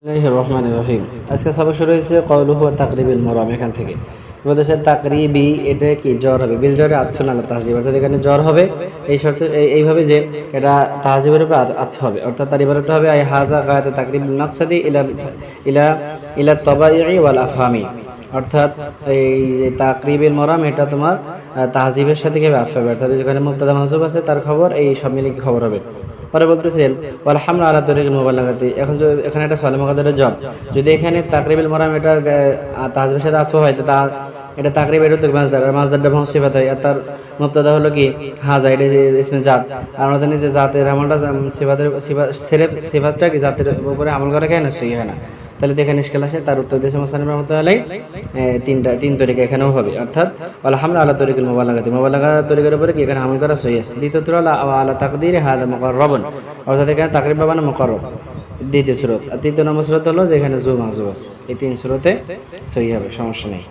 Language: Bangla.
বিসমিল্লাহির রহমানির রহিম। আজকে সবক শুরু হয়েছে কওলুহু তাকরিবিল মুরাম এখান থেকে বলতেছে তাকরিবি এটা কি জ্বর হবে বিল জ্বরে আতফুন আলা তাহজিব অর্থাৎ এখানে জ্বর হবে এই শর্তে এইভাবে যে এটা তাহজিবের উপর আতফ হবে অর্থাৎ তার ইবারতটা হবে আই হাযা গায়াত তাকরিবুল মাকসাদি ইলা ইলা ইলা তাবাইই ওয়াল আফহামি অর্থাৎ এই যে তাকরিবিল মুরাম এটা তোমার তাহজিবের সাথে কিভাবে আতফ হবে অর্থাৎ যেখানে মুবতাদা মাহজুব আছে তার খবর এই সব মিলে কি খবর হবে। পরে বলতেছেন ওয়াল হামলু আলা তরিকিল মুবালাগাতি এখন এখানে একটা সওয়ালে মুকাদ্দারের জব যদি এখানে তাকরিবুল মুরাম এটা তাহজিবের সাথে আতফ হয় তো তা এটা তাকরিব এটা তো মাসদারটা ভং সিফাত হয় আর তার মুবতাদা হলো কি হাজা এটা ইসমে জাত আর আমরা জানি যে জাতের আমলটা সিফাতটা কি জাতের উপরে আমল করা কেন সহি হয় না তাহলে এখানে ইশকাল আসে তার উত্তর দিয়েছে মুসান্নিফ রাহমাতুল্লাহি তিন তরিকা এখানেও হবে অর্থাৎ ওয়াল হামলু আলা তরিকিল মুবালাগা তরিকার উপরে কি এখানে আমল করা সহি আছে। দ্বিতীয়ত আলা তাকদিরি হাদা মুকাররাবুন অর্থাৎ এখানে তাকরিব মানে মুকাররব দ্বিতীয় সূরত আর তৃতীয় নম্বর সূরত হলো যে এখানে জু মাহজুব আছে এই তিন সূরতে সহি হবে সমস্যা নেই।